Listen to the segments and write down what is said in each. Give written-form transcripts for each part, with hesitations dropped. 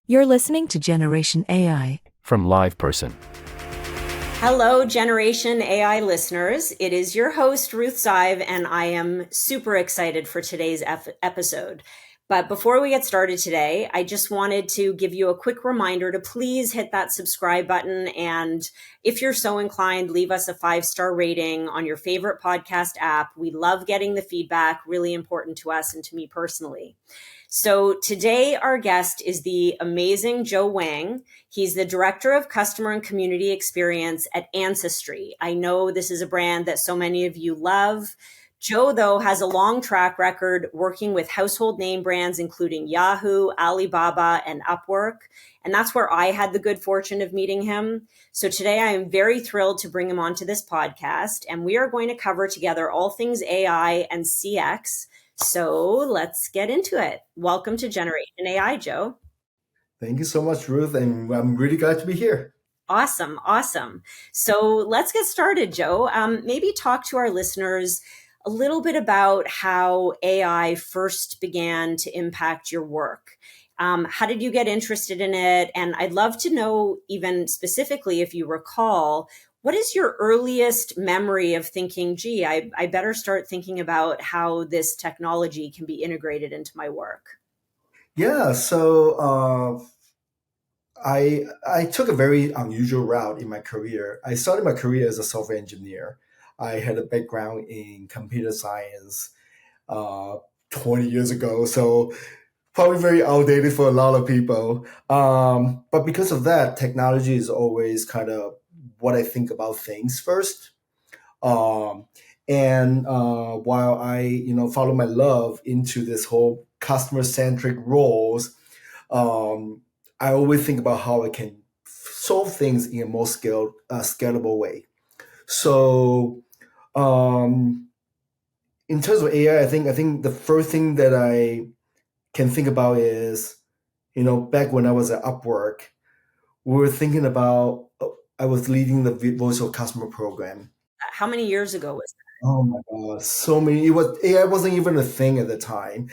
You're listening to Generation AI from Live Person. Hello, Generation AI listeners. It is your host, Ruth Zive, and I am super excited for today's episode. But before we get started today, I just wanted to give you a quick reminder to please hit that subscribe button. And if you're so inclined, leave us a 5-star rating on your favorite podcast app. We love getting the feedback, really important to us and to me personally. So today our guest is the amazing Joe Wang. He's the Director of Customer and Community Experience at Ancestry. I know this is a brand that so many of you love. Joe, though, has a long track record working with household name brands, including Yahoo, Alibaba, and Upwork. And that's where I had the good fortune of meeting him. So today I am very thrilled to bring him onto this podcast. And we are going to cover together all things AI and CX. So let's get into it. Welcome to Generation AI, Joe. Thank you so much, Ruth. And I'm really glad to be here. Awesome. So let's get started, Joe. Maybe talk to our listeners a little bit about how AI first began to impact your work. How did you get interested in it? And I'd love to know, even specifically, if you recall, what is your earliest memory of thinking, gee, I better start thinking about how this technology can be integrated into my work? Yeah, so I took a very unusual route in my career. I started my career as a software engineer. I had a background in computer science 20 years ago, so probably very outdated for a lot of people. But because of that, technology is always kind of what I think about things first. And while I, follow my love into this whole customer-centric roles, I always think about how I can solve things in a more scalable way. So, in terms of AI, I think the first thing that I can think about is, back when I was at Upwork, we were thinking about. I was leading the voice of customer program. How many years ago was that? Oh my God, so many. AI wasn't even a thing at the time.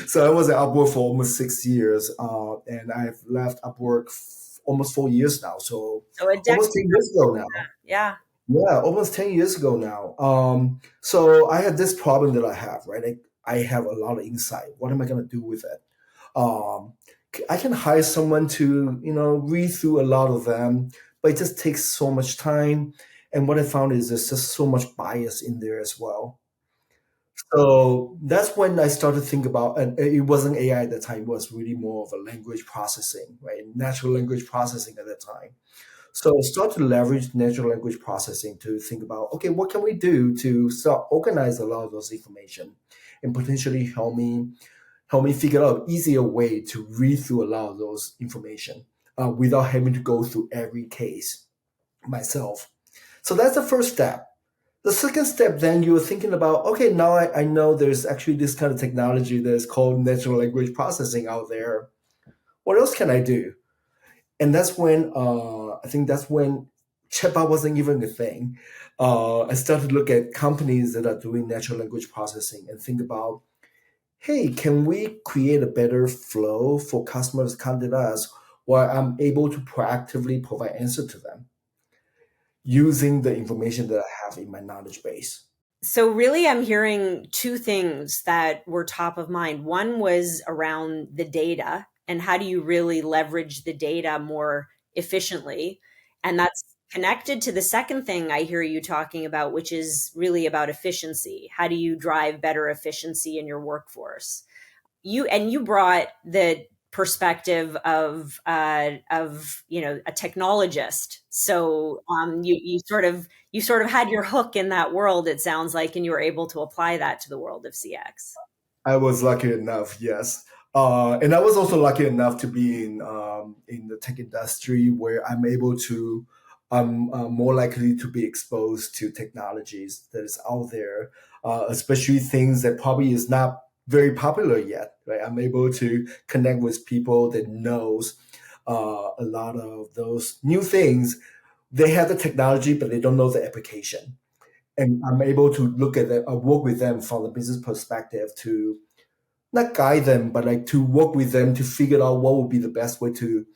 So I was at Upwork for almost 6 years, and I've left Upwork almost 4 years now. So a decade. Almost 10 years ago now. Yeah. Yeah, almost 10 years ago now. So I had this problem that I have, right? I have a lot of insight. What am I going to do with it? I can hire someone to, read through a lot of them, but it just takes so much time. And what I found is there's just so much bias in there as well. So that's when I started to think about, and it wasn't AI at the time, it was really more of a language processing, right? Natural language processing at the time. So I started to leverage natural language processing to think about, okay, what can we do to start organize a lot of those information and potentially help me figure out an easier way to read through a lot of those information without having to go through every case myself. So that's the first step. The second step, then you're thinking about, okay, now I know there's actually this kind of technology that's called natural language processing out there. What else can I do? And that's when I think that's when chatbot wasn't even a thing. I started to look at companies that are doing natural language processing and think about, hey, can we create a better flow for customers to contact us where I'm able to proactively provide answer to them using the information that I have in my knowledge base? So really, I'm hearing two things that were top of mind. One was around the data and how do you really leverage the data more efficiently? And that's connected to the second thing I hear you talking about, which is really about efficiency. How do you drive better efficiency in your workforce? You brought the perspective of a technologist. So you sort of had your hook in that world, it sounds like, and you were able to apply that to the world of CX. I was lucky enough, yes. And I was also lucky enough to be in the tech industry where I'm more likely to be exposed to technologies that is out there, especially things that probably is not very popular yet. Right? I'm able to connect with people that knows a lot of those new things. They have the technology, but they don't know the application. And I'm able to look at them, work with them from the business perspective to not guide them, but like to work with them to figure out what would be the best way to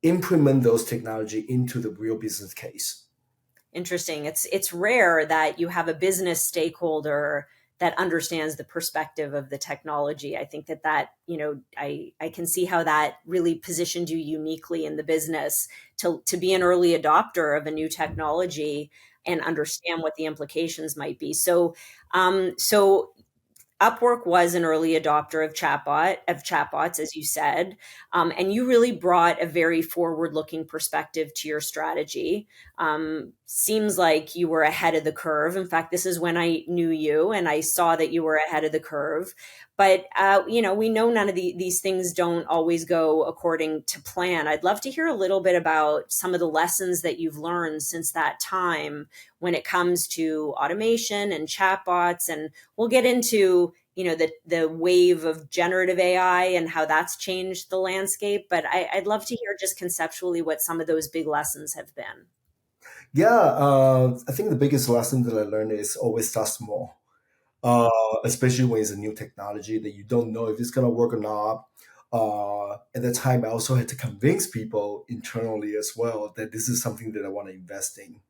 implement those technology into the real business case. Interesting. It's rare that you have a business stakeholder that understands the perspective of the technology. I think that I can see how that really positioned you uniquely in the business to be an early adopter of a new technology and understand what the implications might be. So Upwork was an early adopter of chatbots, as you said, and you really brought a very forward-looking perspective to your strategy. Seems like you were ahead of the curve. In fact, this is when I knew you, and I saw that you were ahead of the curve. But we know none of these things don't always go according to plan. I'd love to hear a little bit about some of the lessons that you've learned since that time when it comes to automation and chatbots, and we'll get into the wave of generative AI and how that's changed the landscape. But I'd love to hear just conceptually what some of those big lessons have been. Yeah, I think the biggest lesson that I learned is always start small, uh, especially when it's a new technology that you don't know if it's gonna work or not. At the time, I also had to convince people internally as well that this is something that I want to invest in,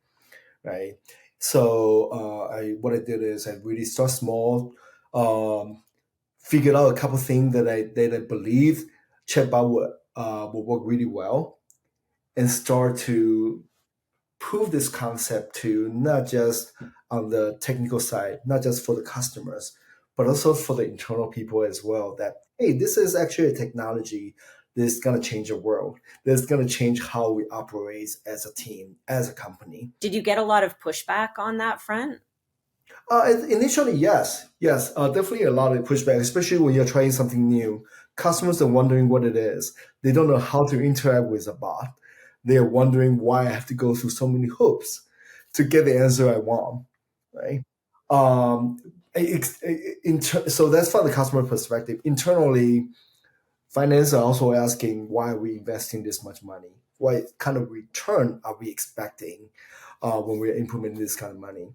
right? So what I did is I really start small, um, figured out a couple things that I believe chatbot would work really well, and start to prove this concept to not just on the technical side, not just for the customers, but also for the internal people as well. That hey, this is actually a technology that's going to change the world. That's going to change how we operate as a team, as a company. Did you get a lot of pushback on that front? Initially, yes, yes, definitely a lot of pushback, especially when you're trying something new. Customers are wondering what it is. They don't know how to interact with a bot. They are wondering why I have to go through so many hoops to get the answer I want, right? Um, so that's from the customer perspective. Internally, finance are also asking why are we investing this much money? What kind of return are we expecting when we're implementing this kind of money?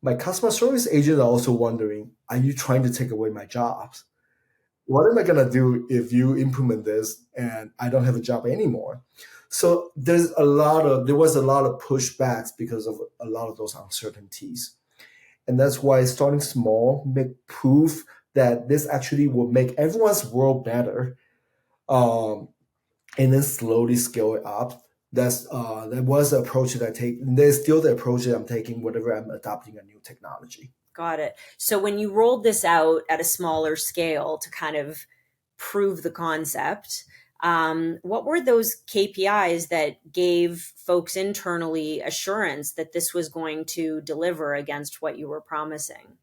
My customer service agents are also wondering, are you trying to take away my jobs? What am I going to do if you implement this and I don't have a job anymore? So there was a lot of pushbacks because of a lot of those uncertainties. And that's why starting small, make proof that this actually will make everyone's world better, um, and then slowly scale it up. That was the approach that I take. And there's still the approach that I'm taking whenever I'm adopting a new technology. Got it. So when you rolled this out at a smaller scale to kind of prove the concept, what were those KPIs that gave folks internally assurance that this was going to deliver against what you were promising?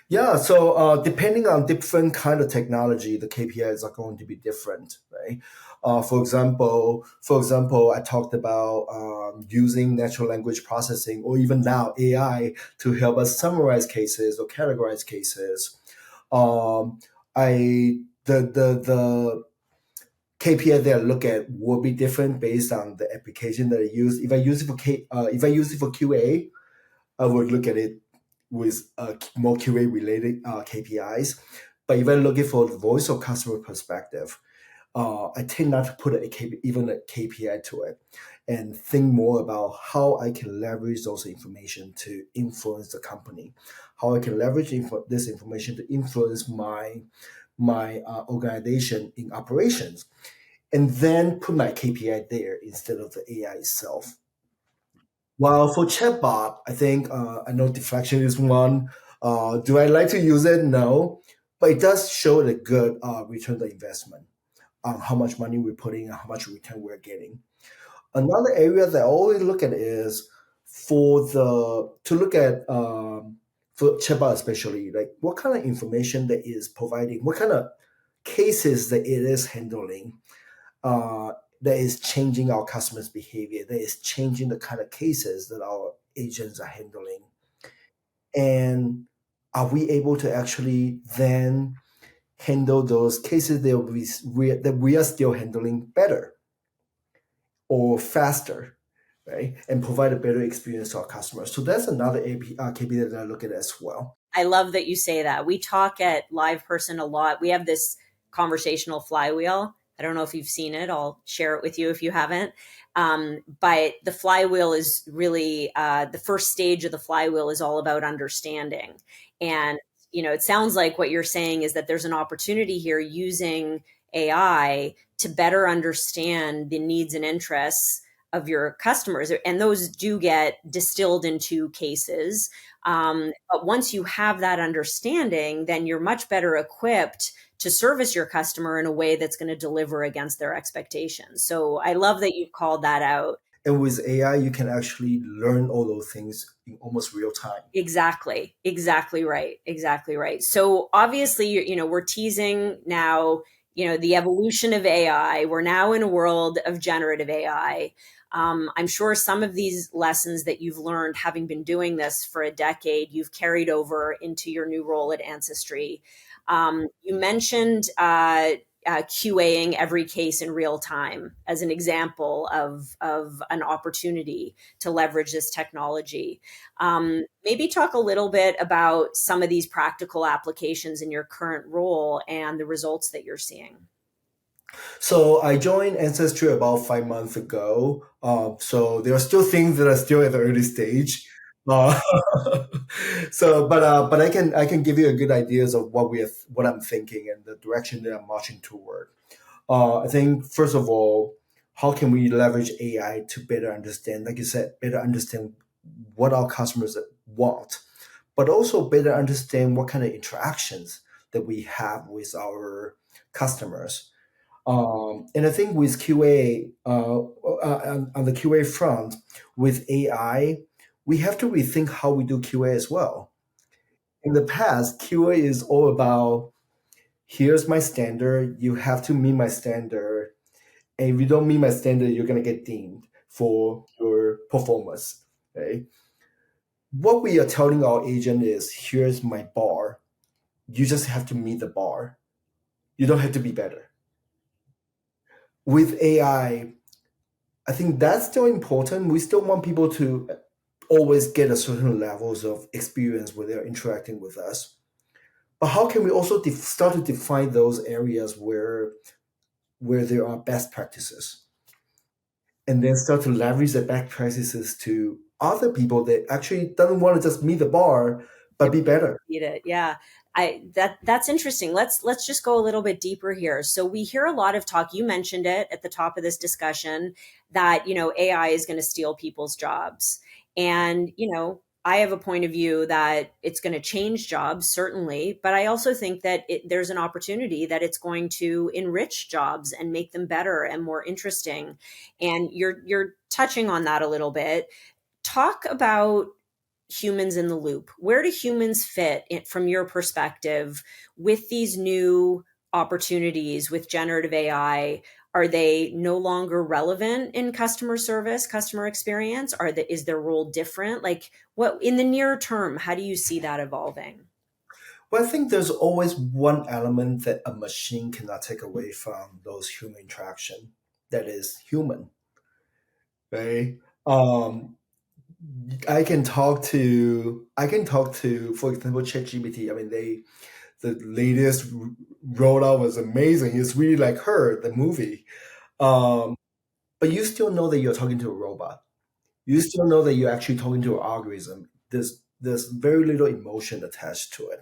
Yeah, so depending on different kind of technology, the KPIs are going to be different, right? For example, I talked about using natural language processing or even now AI to help us summarize cases or categorize cases. Um, I the KPI that I look at will be different based on the application that I use. If I use it for QA, I would look at it with more QA related KPIs. But if I look at for the voice or customer perspective, I tend not to put even a KPI to it, and think more about how I can leverage those information to influence the company, how I can leverage this information to influence my organization in operations, and then put my KPI there instead of the AI itself. Well, for chatbot, I think I know deflection is one. Do I like to use it? No, but it does show the good return on investment on how much money we're putting and how much return we're getting. Another area that I always look at is to look at for chatbot especially, like what kind of information that is providing, what kind of cases that it is handling, uh, that is changing our customers' behavior, that is changing the kind of cases that our agents are handling. And are we able to actually then handle those cases that we are still handling better or faster, right? And provide a better experience to our customers. So that's another KPI that I look at as well. I love that you say that. We talk at Live Person a lot. We have this conversational flywheel. I don't know if you've seen it. I'll share it with you if you haven't. But the flywheel is really the first stage of the flywheel is all about understanding. And, it sounds like what you're saying is that there's an opportunity here using AI to better understand the needs and interests of your customers. And those do get distilled into cases. But once you have that understanding, then you're much better equipped to service your customer in a way that's going to deliver against their expectations. So I love that you've called that out. And with AI, you can actually learn all those things in almost real time. Exactly. Exactly right. Exactly right. So obviously, we're teasing now, the evolution of AI. We're now in a world of generative AI. I'm sure some of these lessons that you've learned, having been doing this for a decade, you've carried over into your new role at Ancestry. You mentioned QAing every case in real time as an example of an opportunity to leverage this technology. Maybe talk a little bit about some of these practical applications in your current role and the results that you're seeing. So I joined Ancestry about 5 months ago. So there are still things that are still at the early stage. Uh, but I can give you a good ideas of what I'm thinking and the direction that I'm marching toward. I think first of all, how can we leverage AI to better understand, like you said, better understand what our customers want, but also better understand what kind of interactions that we have with our customers. And I think with QA, on the QA front, with AI, we have to rethink how we do QA as well. In the past, QA is all about here's my standard, you have to meet my standard, and if you don't meet my standard, you're gonna get deemed for your performance. Okay? What we are telling our agent is here's my bar. You just have to meet the bar. You don't have to be better. With I think that's still important. We still want people to always get a certain levels of experience when they're interacting with us. But how can we also start to define those areas where there are best practices, and then start to leverage the best practices to other people that actually doesn't want to just meet the bar but be better. Eat it. Yeah. That's interesting. Let's just go a little bit deeper here. So we hear a lot of talk. You mentioned it at the top of this discussion that, AI is going to steal people's jobs. And, I have a point of view that it's going to change jobs, certainly, but I also think that there's an opportunity that it's going to enrich jobs and make them better and more interesting. And you're touching on that a little bit. Talk about humans in the loop. Where do humans fit from your perspective with these new opportunities with generative AI? Are they no longer relevant in customer service, customer experience? Is their role different? Like, what in the near term, how do you see that evolving? Well, I think there's always one element that a machine cannot take away from those human interaction. That is human, right? Um, I can talk to, for example, ChatGPT. I mean, the latest rollout was amazing. It's really like Her, the movie. Um, but you still know that you're talking to a robot. You still know that you're actually talking to an algorithm. There's very little emotion attached to it.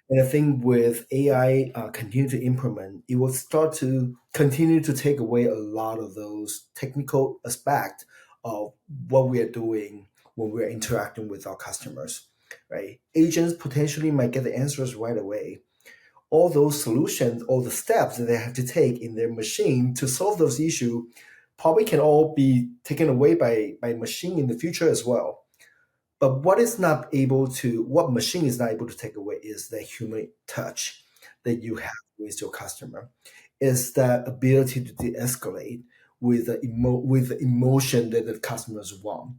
And I think with AI continue to implement, it will start to continue to take away a lot of those technical aspect of what we are doing when we're interacting with our customers, right? Agents potentially might get the answers right away. All those solutions, all the steps that they have to take in their machine to solve those issues probably can all be taken away by machine in the future as well. But what machine is not able to take away is the human touch that you have with your customer, is that ability to de-escalate with the emotion that the customers want,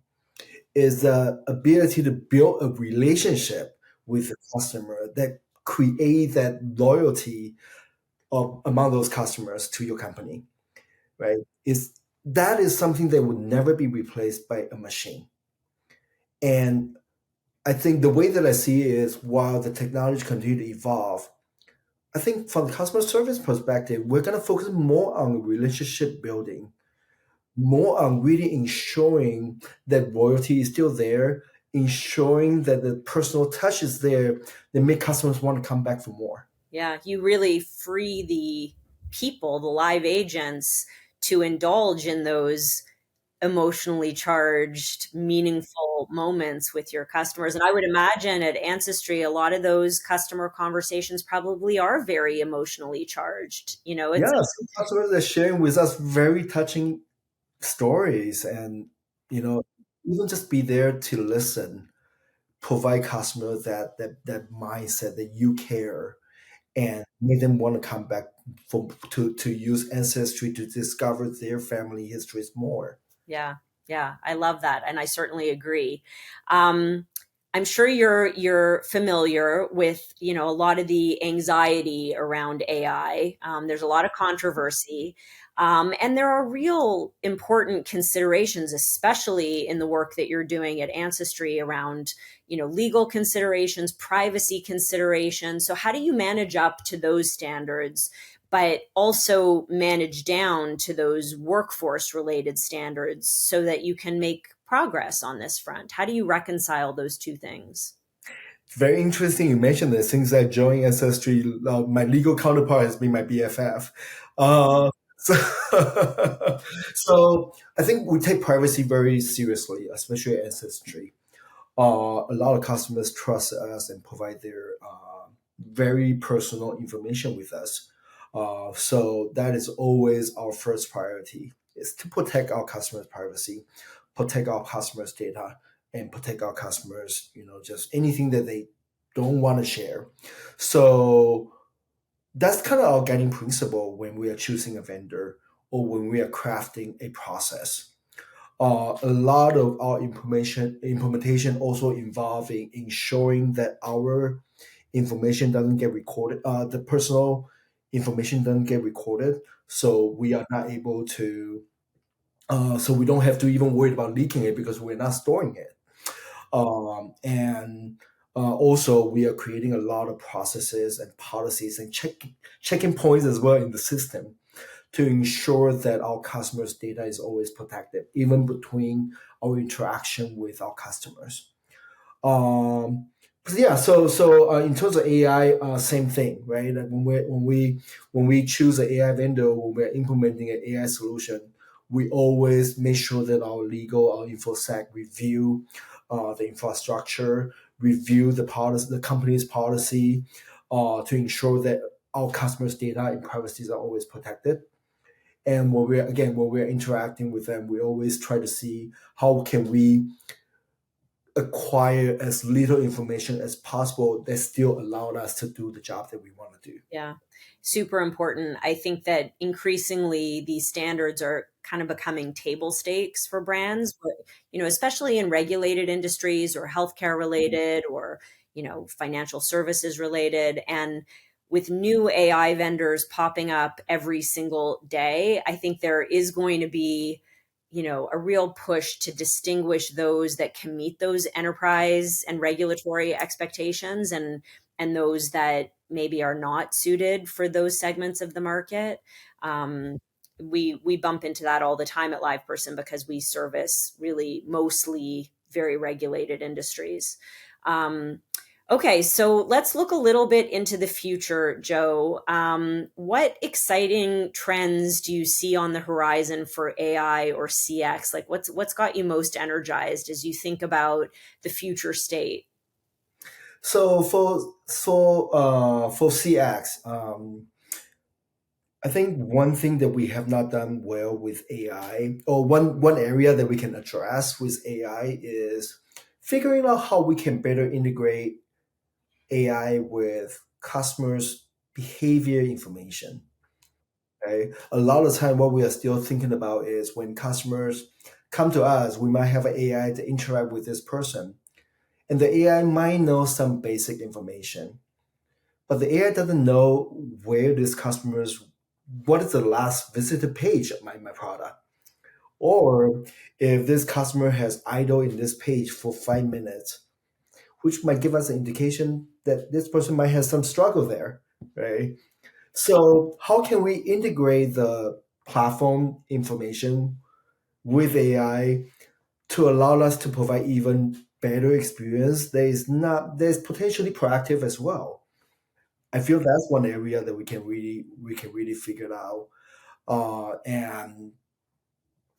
is the ability to build a relationship with the customer that create that loyalty among those customers to your company, right? That is something that would never be replaced by a machine. And I think the way that I see it is while the technology continue to evolve, I think from the customer service perspective, we're going to focus more on relationship building, more on really ensuring that loyalty is still there, ensuring that the personal touch is there that make customers want to come back for more. Yeah, you really free the people, the live agents, to indulge in those emotionally charged, meaningful moments with your customers. And I would imagine at Ancestry, a lot of those customer conversations probably are very emotionally charged. You know, it's Yeah, some customers are sharing with us very touching stories, and you know, even just be there to listen, provide customers that mindset that you care, and make them want to come back to use Ancestry to discover their family histories more. yeah, yeah, I love that, and I certainly agree. Um, I'm sure you're familiar with a lot of the anxiety around AI. There's a lot of controversy, and there are real important considerations, especially in the work that you're doing at Ancestry around legal considerations, privacy considerations. So how do you manage up to those standards, but also manage down to those workforce related standards so that you can make progress on this front? How do you reconcile those two things? Very interesting you mentioned this. Since I joined Ancestry, my legal counterpart has been my BFF. So, so I think we take privacy very seriously, especially at Ancestry. A lot of customers trust us and provide their very personal information with us. So that is always our first priority, is to protect our customers' privacy, protect our customers' data, and protect our customers, just anything that they don't want to share. So that's kind of our guiding principle when we are choosing a vendor or when we are crafting a process. A lot of our implementation also involving ensuring that our information doesn't get recorded, the personal information doesn't get recorded, so we are not able to, so we don't have to even worry about leaking it because we're not storing it. And Also, we are creating a lot of processes and policies and checking points as well in the system to ensure that our customers' data is always protected, even between our interaction with our customers. Um, yeah, so in terms of AI, same thing, right? Like when we choose an AI vendor, when we're implementing an AI solution, we always make sure that our legal, our infosec review the infrastructure, review the policy, the company's policy, to ensure that our customers' data and privacies are always protected. And when we're interacting with them, we always try to see how can we acquire as little information as possible that still allowed us to do the job that we want to do. Yeah, super important. I think that increasingly these standards are kind of becoming table stakes for brands, but especially in regulated industries or healthcare related or financial services related. And with new AI vendors popping up every single day, I think there is going to be a real push to distinguish those that can meet those enterprise and regulatory expectations, and those that maybe are not suited for those segments of the market. We bump into that all the time at LivePerson because we service really mostly very regulated industries. Okay, so let's look a little bit into the future, Joe. What exciting trends do you see on the horizon for AI or CX? Like, what's got you most energized as you think about the future state? So for CX, I think one thing that we have not done well with AI, or one area that we can address with AI, is figuring out how we can better integrate AI with customers' behavior information. Okay, a lot of the time, what we are still thinking about is when customers come to us, we might have an AI to interact with this person, and the AI might know some basic information, but the AI doesn't know where this customer's what is the last visited page of my product, or if this customer has idle in this page for 5 minutes, which might give us an indication that this person might have some struggle there, right? So how can we integrate the platform information with AI to allow us to provide even better experience that is potentially proactive as well? I feel that's one area that we can really figure it out, and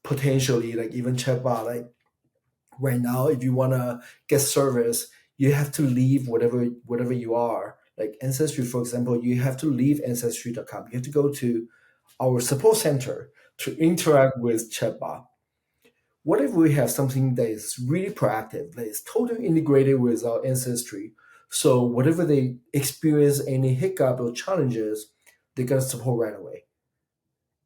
potentially like even chatbot. Like right now, if you wanna get service, you have to leave whatever you are. Like Ancestry, for example, you have to leave ancestry.com. You have to go to our support center to interact with chatbot. What if we have something that is really proactive, that is totally integrated with our ancestry? So whatever they experience any hiccup or challenges, they're gonna support right away,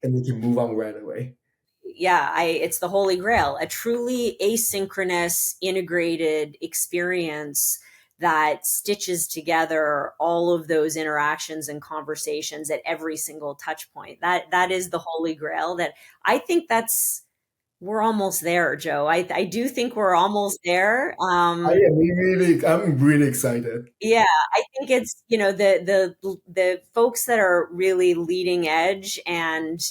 and they can move on right away. Yeah, it's the holy grail, a truly asynchronous integrated experience that stitches together all of those interactions and conversations at every single touch point. That is the holy grail that I think that's we're almost there, Joe. I do think we're almost there. I'm really excited. Yeah, I think it's, the folks that are really leading edge and,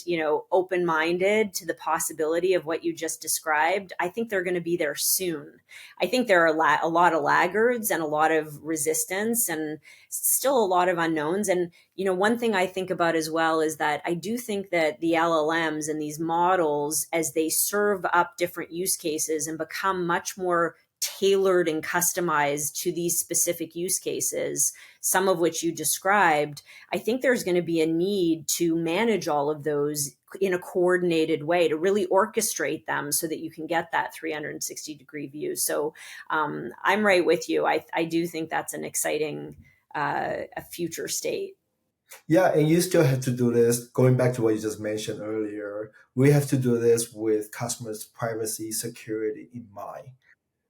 open-minded to the possibility of what you just described. I think they're going to be there soon. I think there are a lot of laggards and a lot of resistance and still a lot of unknowns. And, one thing I think about as well is that I do think that the LLMs and these models, as they serve up different use cases and become much more tailored and customized to these specific use cases, some of which you described, I think there's going to be a need to manage all of those in a coordinated way to really orchestrate them so that you can get that 360-degree view. So I'm right with you. I do think that's an exciting a future state. Yeah, and you still have to do this. Going back to what you just mentioned earlier, we have to do this with customers' privacy, security in mind,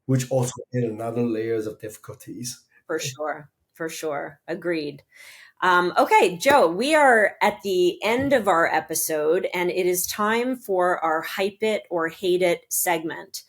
which also add another layers of difficulties. For sure. For sure. Agreed. Okay, Joe, we are at the end of our episode, and it is time for our Hype It or Hate It segment.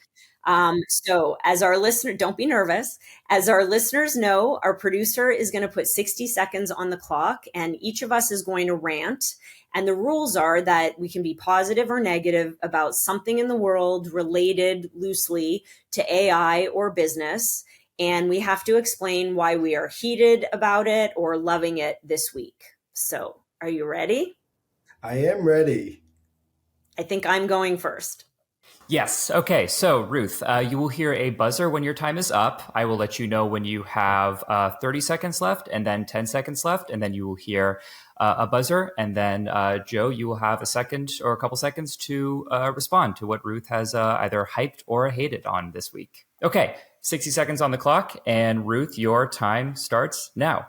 So, as our listener, don't be nervous. As our listeners know, our producer is going to put 60 seconds on the clock, and each of us is going to rant. And the rules are that we can be positive or negative about something in the world related loosely to AI or business. And we have to explain why we are heated about it or loving it this week. So, are you ready? I am ready. I think I'm going first. Yes. Okay. So, Ruth, you will hear a buzzer when your time is up. I will let you know when you have 30 seconds left and then 10 seconds left. And then you will hear a buzzer. And then, Joe, you will have a second or a couple seconds to respond to what Ruth has either hyped or hated on this week. Okay. 60 seconds on the clock. And Ruth, your time starts now.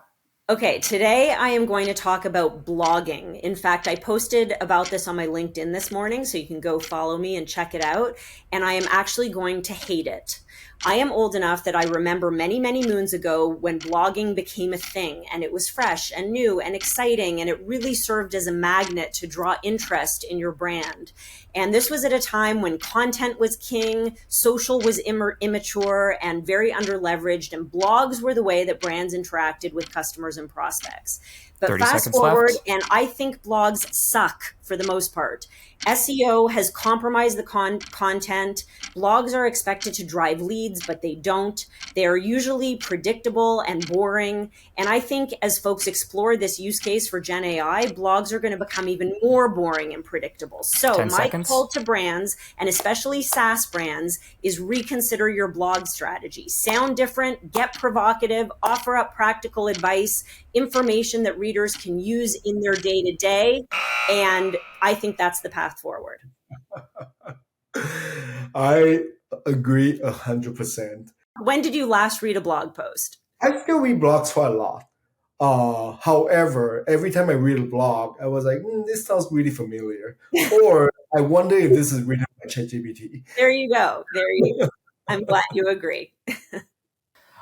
Okay, today I am going to talk about blogging. In fact, I posted about this on my LinkedIn this morning, so you can go follow me and check it out. And I am actually going to hate it. I am old enough that I remember many, many moons ago when blogging became a thing, and it was fresh and new and exciting, and it really served as a magnet to draw interest in your brand. And this was at a time when content was king, social was immature and very underleveraged, and blogs were the way that brands interacted with customers and prospects. But 30 fast seconds forward, left. and I think blogs suck for the most part. SEO has compromised the content. Blogs are expected to drive leads, but they don't. They are usually predictable and boring. And I think as folks explore this use case for Gen AI, blogs are going to become even more boring and predictable. So 10 my seconds. call to brands, and especially SaaS brands, is reconsider your blog strategy. Sound different, get provocative, offer up practical advice, information that readers can use in their day-to-day. And I think that's the path forward. I agree 100%. When did you last read a blog post? I still read blogs quite a lot. However, every time I read a blog, I was like, this sounds really familiar. Or I wonder if this is written by ChatGPT. There you go. There you go. I'm glad you agree.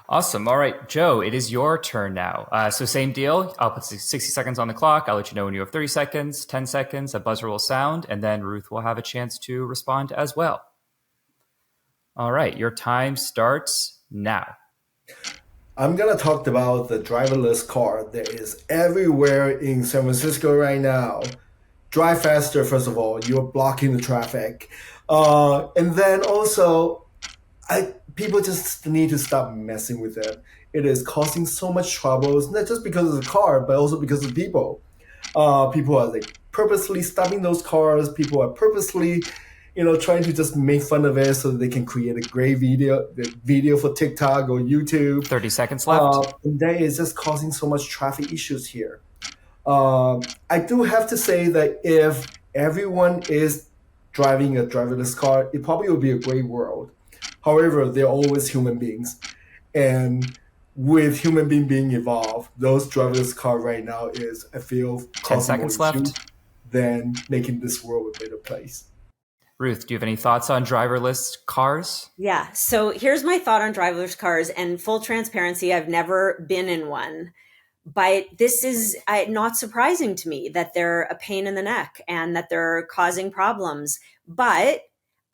Awesome. All right, Joe, it is your turn now. So same deal. I'll put 60 seconds on the clock. I'll let you know when you have 30 seconds, 10 seconds, a buzzer will sound, and then Ruth will have a chance to respond as well. All right, your time starts now. I'm gonna talk about the driverless car that is everywhere in San Francisco right now. Drive faster, first of all. You're blocking the traffic, and then also, people just need to stop messing with it. It is causing so much troubles, not just because of the car, but also because of people. People are like purposely stopping those cars. People are purposely, trying to just make fun of it so that they can create a great video for TikTok or YouTube. 30 seconds left. And that is just causing so much traffic issues here. I do have to say that if everyone is driving a driverless car, it probably will be a great world. However, they're always human beings. And with human being evolved, those driverless car right now is, I feel, 10 causing seconds more left. issues than making this world a better place. Ruth, do you have any thoughts on driverless cars? Yeah. So here's my thought on driverless cars, and full transparency, I've never been in one. But this is not surprising to me that they're a pain in the neck and that they're causing problems. But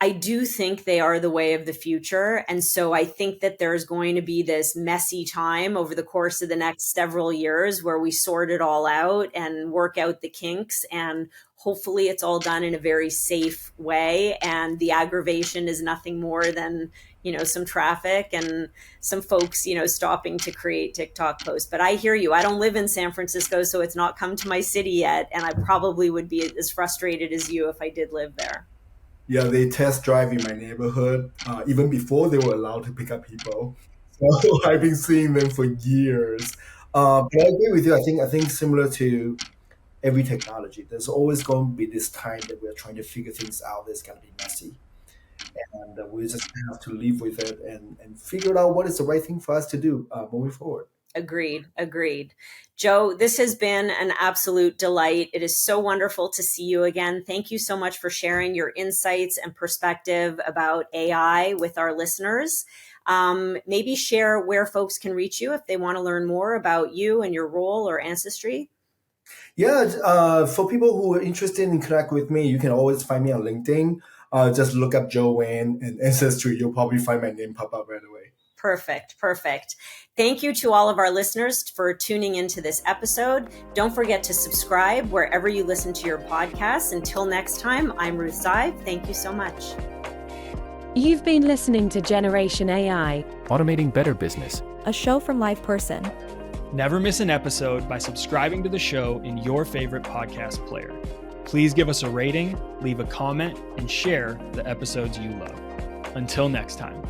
I do think they are the way of the future. And so I think that there's going to be this messy time over the course of the next several years where we sort it all out and work out the kinks. And hopefully it's all done in a very safe way. And the aggravation is nothing more than, some traffic and some folks, stopping to create TikTok posts. But I hear you. I don't live in San Francisco, so it's not come to my city yet. And I probably would be as frustrated as you if I did live there. Yeah, they test drive in my neighborhood even before they were allowed to pick up people. So I've been seeing them for years. But I agree with you. I think similar to every technology, there's always going to be this time that we're trying to figure things out that's going to be messy. And we just have to live with it and figure out what is the right thing for us to do moving forward. Agreed. Joe, this has been an absolute delight. It is so wonderful to see you again. Thank you so much for sharing your insights and perspective about AI with our listeners. Maybe share where folks can reach you if they want to learn more about you and your role or Ancestry. Yeah, for people who are interested in connect with me, you can always find me on LinkedIn. Just look up Joe Wang and Ancestry. You'll probably find my name pop up right away. Perfect. Thank you to all of our listeners for tuning into this episode. Don't forget to subscribe wherever you listen to your podcasts. Until next time, I'm Ruth Zive. Thank you so much. You've been listening to Generation AI, Automating Better Business, a show from LivePerson. Never miss an episode by subscribing to the show in your favorite podcast player. Please give us a rating, leave a comment, and share the episodes you love. Until next time.